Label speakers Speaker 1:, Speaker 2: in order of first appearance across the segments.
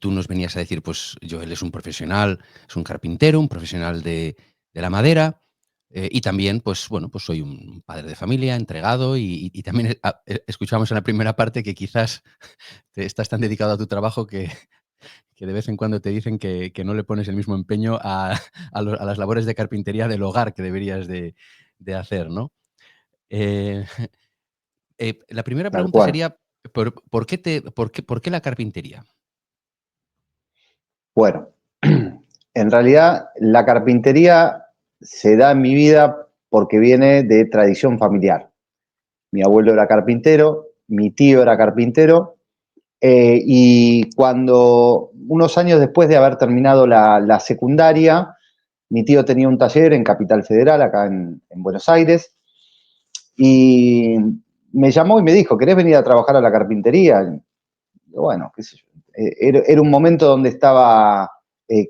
Speaker 1: tú nos venías a decir, pues Joel es un profesional, es un carpintero, un profesional de la madera, y también, pues bueno, pues soy un padre de familia, entregado, y también escuchamos en la primera parte que quizás te estás tan dedicado a tu trabajo que de vez en cuando te dicen que no le pones el mismo empeño a las labores de carpintería del hogar que deberías de hacer, ¿no? Eh, la primera
Speaker 2: tal
Speaker 1: pregunta
Speaker 2: cual.
Speaker 1: sería, ¿por qué la carpintería?
Speaker 2: Bueno, en realidad la carpintería se da en mi vida porque viene de tradición familiar. Mi abuelo era carpintero, mi tío era carpintero, y cuando, unos años después de haber terminado la secundaria, mi tío tenía un taller en Capital Federal, acá en Buenos Aires, y me llamó y me dijo, ¿querés venir a trabajar a la carpintería? Y bueno, qué sé yo. Era un momento donde estaba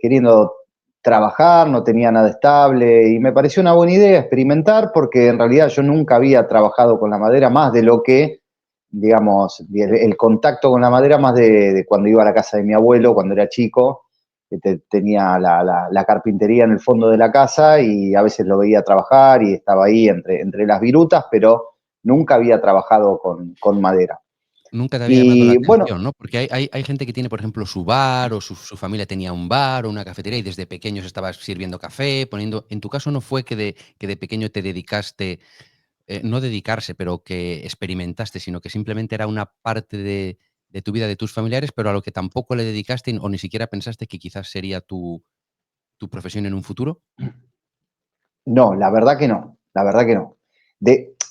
Speaker 2: queriendo trabajar, no tenía nada estable, y me pareció una buena idea experimentar, porque en realidad yo nunca había trabajado con la madera más de lo que, digamos, el contacto con la madera más de cuando iba a la casa de mi abuelo, cuando era chico, que tenía la carpintería en el fondo de la casa y a veces lo veía trabajar y estaba ahí entre las virutas, pero nunca había trabajado con madera.
Speaker 1: Nunca te había llamado la
Speaker 2: Y bueno,
Speaker 1: atención, ¿no? Porque hay gente que tiene, por ejemplo, su bar, o su familia tenía un bar o una cafetería y desde pequeños estabas sirviendo café, poniendo. En tu caso no fue que de pequeño te dedicaste, no dedicarse, pero que experimentaste, sino que simplemente era una parte de tu vida, de tus familiares, pero a lo que tampoco le dedicaste o ni siquiera pensaste que quizás sería tu profesión en un futuro.
Speaker 2: no, la verdad que no, la verdad que no.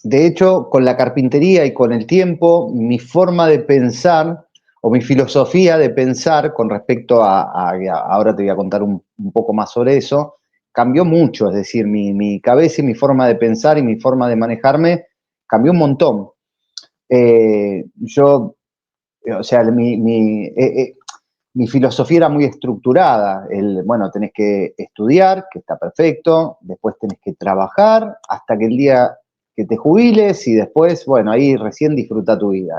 Speaker 2: De hecho, con la carpintería y con el tiempo, mi forma de pensar o mi filosofía de pensar con respecto ahora te voy a contar un poco más sobre eso, cambió mucho, es decir, mi cabeza y mi forma de pensar y mi forma de manejarme cambió un montón. Yo, o sea, mi filosofía era muy estructurada. Bueno, tenés que estudiar, que está perfecto, después tenés que trabajar hasta que el día que te jubiles y después, bueno, ahí recién disfruta tu vida.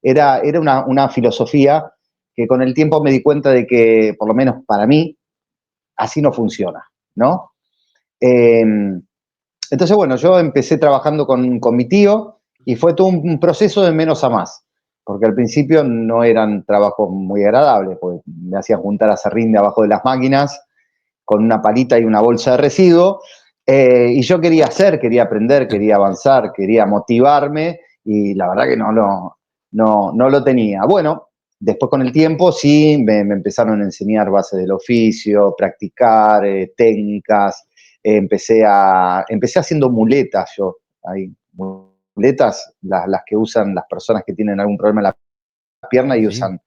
Speaker 2: Era una filosofía que con el tiempo me di cuenta de que, por lo menos para mí, así no funciona, ¿no? Eh, entonces, bueno, yo empecé trabajando con mi tío y fue todo un proceso de menos a más, porque al principio no eran trabajos muy agradables, porque me hacían juntar a serrín de abajo de las máquinas con una palita y una bolsa de residuo, y yo quería hacer, quería aprender, quería avanzar, quería motivarme, y la verdad que no lo tenía. Bueno, después con el tiempo sí me empezaron a enseñar bases del oficio, practicar técnicas, empecé haciendo muletas yo, ahí, muletas, las que usan las personas que tienen algún problema en la pierna y
Speaker 1: Sí,
Speaker 2: usan,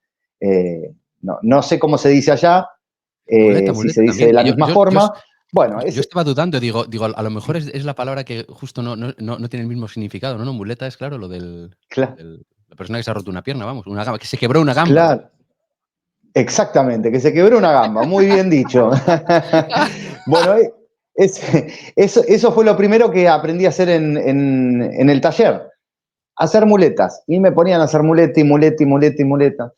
Speaker 2: no sé cómo se dice allá,
Speaker 1: muleta,
Speaker 2: si se
Speaker 1: muleta
Speaker 2: dice
Speaker 1: también.
Speaker 2: de la
Speaker 1: Y yo,
Speaker 2: misma
Speaker 1: yo, yo,
Speaker 2: forma. Bueno,
Speaker 1: yo estaba dudando, digo, a lo mejor es la palabra que justo no tiene el mismo significado, ¿no? No, muleta es, claro, la persona que se ha roto una pierna, vamos, una gamba, que se quebró una gamba.
Speaker 2: claro, exactamente, que se quebró una gamba, muy bien dicho. Bueno, es, eso fue lo primero que aprendí a hacer en el taller, hacer muletas. Y me ponían a hacer muleta y muleta y muleta y muleta.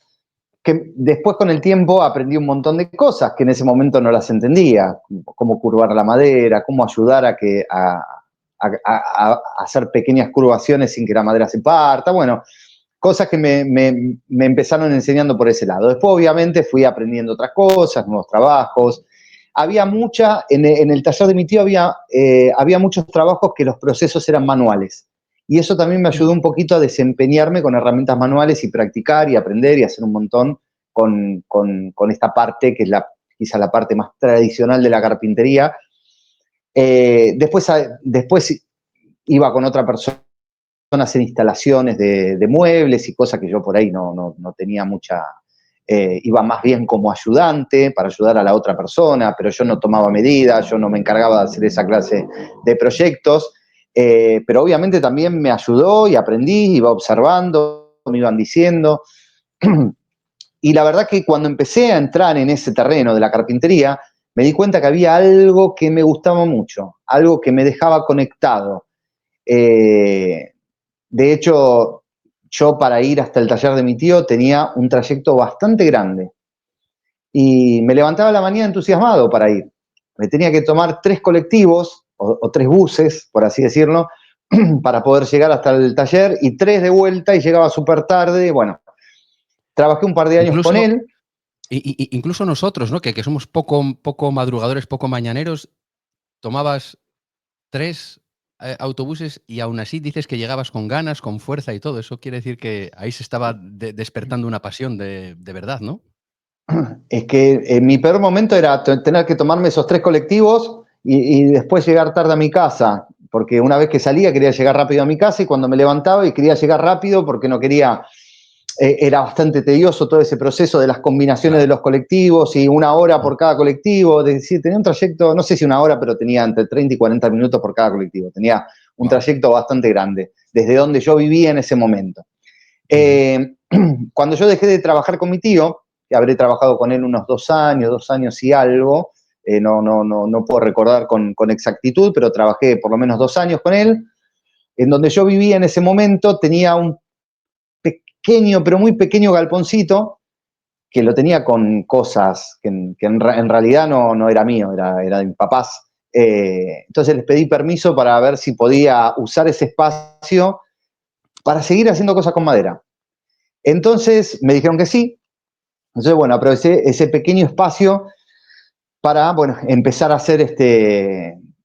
Speaker 2: Que después con el tiempo aprendí un montón de cosas que en ese momento no las entendía, cómo curvar la madera, cómo ayudar a hacer pequeñas curvaciones sin que la madera se parta, bueno, cosas que me empezaron enseñando por ese lado. Después obviamente fui aprendiendo otras cosas, nuevos trabajos. Había en el taller de mi tío había muchos trabajos que los procesos eran manuales. Y eso también me ayudó un poquito a desempeñarme con herramientas manuales y practicar y aprender y hacer un montón con esta parte que es quizá la parte más tradicional de la carpintería. Después iba con otra persona a hacer instalaciones de muebles y cosas que yo por ahí no tenía mucha, iba más bien como ayudante para ayudar a la otra persona, pero yo no tomaba medidas, yo no me encargaba de hacer esa clase de proyectos, pero obviamente también me ayudó y aprendí, iba observando, me iban diciendo. Y la verdad que cuando empecé a entrar en ese terreno de la carpintería, me di cuenta que había algo que me gustaba mucho, algo que me dejaba conectado. Eh, de hecho, yo para ir hasta el taller de mi tío tenía un trayecto bastante grande. y me levantaba a la mañana entusiasmado para ir. Me tenía que tomar 3 colectivos o 3 buses, por así decirlo, para poder llegar hasta el taller, y 3 de vuelta, y llegaba súper tarde. Bueno, trabajé un par de años con
Speaker 1: Incluso,
Speaker 2: él.
Speaker 1: incluso nosotros, ¿no? Que somos poco madrugadores, poco mañaneros, tomabas 3 autobuses y aún así dices que llegabas con ganas, con fuerza y todo. Eso quiere decir que ahí se estaba despertando una pasión de verdad, ¿no?
Speaker 2: Es que en mi peor momento era tener que tomarme esos 3 colectivos y después llegar tarde a mi casa, porque una vez que salía quería llegar rápido a mi casa, y cuando me levantaba y quería llegar rápido porque no quería, era bastante tedioso todo ese proceso de las combinaciones de
Speaker 1: Claro.
Speaker 2: los colectivos, y 1 hora por cada colectivo. Es decir, tenía un trayecto, no sé si 1 hora, pero tenía entre 30 y 40 minutos por cada colectivo. Tenía un
Speaker 1: Wow.
Speaker 2: trayecto bastante grande, desde donde yo vivía en ese momento.
Speaker 1: Ujú.
Speaker 2: Cuando yo dejé de trabajar con mi tío, que habré trabajado con él unos 2 años y algo, no puedo recordar con exactitud, pero trabajé por lo menos 2 años con él. En donde yo vivía en ese momento tenía un pequeño, pero muy pequeño galponcito, que lo tenía con cosas que en realidad no era mío, era de mis papás. Entonces les pedí permiso para ver si podía usar ese espacio para seguir haciendo cosas con madera. Entonces me dijeron que sí. Entonces, bueno, aproveché ese pequeño espacio para, bueno, empezar a hacer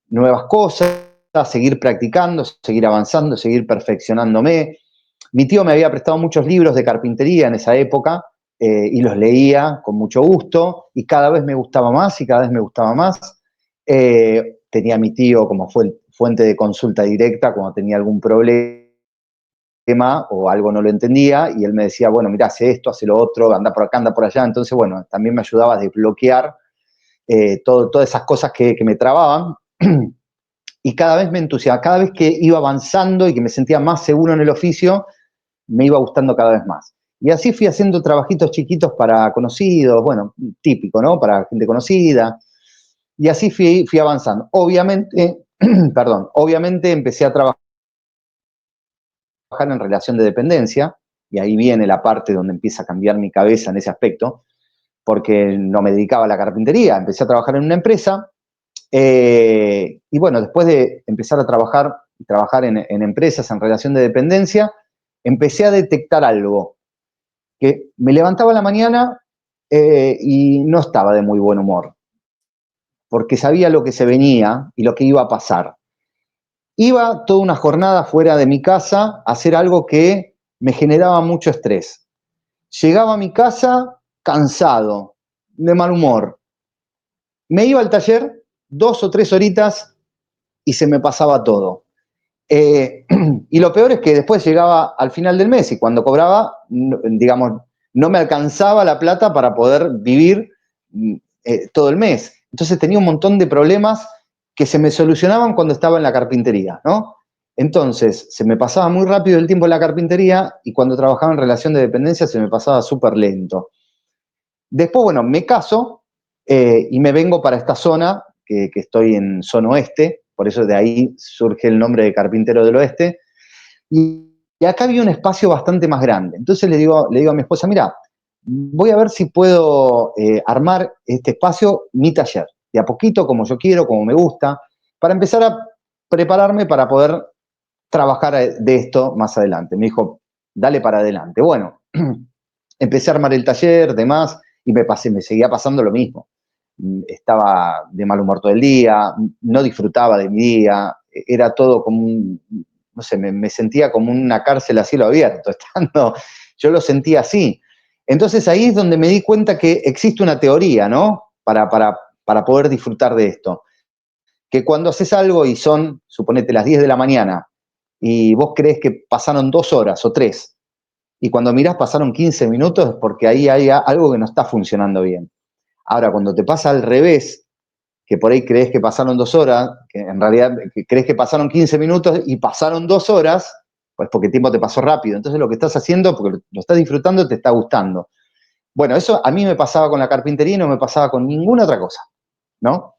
Speaker 2: nuevas cosas, seguir practicando, seguir avanzando, seguir perfeccionándome. Mi tío me había prestado muchos libros de carpintería en esa época, y los leía con mucho gusto, y cada vez me gustaba más y cada vez me gustaba más. Tenía a mi tío como fuente de consulta directa cuando tenía algún problema o algo no lo entendía, y él me decía, bueno, mira, hace esto, hace lo otro, anda por acá, anda por allá. Entonces, bueno, también me ayudaba a desbloquear todas esas cosas que me trababan. Y cada vez me entusiasmaba, cada vez que iba avanzando y que me sentía más seguro en el oficio, me iba gustando cada vez más. Y así fui haciendo trabajitos chiquitos para conocidos, bueno, típico, ¿no? Para gente conocida. Y así fui avanzando. Obviamente, perdón, obviamente empecé a trabajar en relación de dependencia, y ahí viene la parte donde empieza a cambiar mi cabeza en ese aspecto, porque no me dedicaba a la carpintería, empecé a trabajar en una empresa. Y bueno, después de empezar a trabajar en empresas en relación de dependencia, empecé a detectar algo, que me levantaba a la mañana y no estaba de muy buen humor, porque sabía lo que se venía y lo que iba a pasar. Iba toda una jornada fuera de mi casa a hacer algo que me generaba mucho estrés. Llegaba a mi casa cansado, de mal humor. Me iba al taller 2 o 3 horitas y se me pasaba todo. Y lo peor es que después llegaba al final del mes, y cuando cobraba, digamos, no me alcanzaba la plata para poder vivir todo el mes. Entonces tenía un montón de problemas que se me solucionaban cuando estaba en la carpintería, ¿no? Entonces, se me pasaba muy rápido el tiempo en la carpintería, y cuando trabajaba en relación de dependencia se me pasaba súper lento. Después, bueno, me caso y me vengo para esta zona, que estoy en zona oeste, por eso de ahí surge el nombre de Carpintero del Oeste, y acá había un espacio bastante más grande. Entonces le digo a mi esposa, mira, voy a ver si puedo armar este espacio, mi taller, de a poquito, como yo quiero, como me gusta, para empezar a prepararme para poder trabajar de esto más adelante. Me dijo, dale para adelante. Bueno, empecé a armar el taller, demás, y me seguía pasando lo mismo. Estaba de mal humor todo el día, no disfrutaba de mi día, era todo como no sé, me sentía como una cárcel a cielo abierto, yo lo sentía así. Entonces ahí es donde me di cuenta que existe una teoría, ¿no? Para poder disfrutar de esto. Que cuando haces algo y son, suponete, las 10 de la mañana, y vos crees que pasaron 2 horas o 3, y cuando mirás pasaron 15 minutos, es porque ahí hay algo que no está funcionando bien. Ahora, cuando te pasa al revés, que por ahí crees que pasaron 2 horas, que en realidad crees que pasaron 15 minutos y pasaron 2 horas, pues porque el tiempo te pasó rápido. Entonces lo que estás haciendo, porque lo estás disfrutando, te está gustando. Bueno, eso a mí me pasaba con la carpintería y no me pasaba con ninguna otra cosa, ¿no?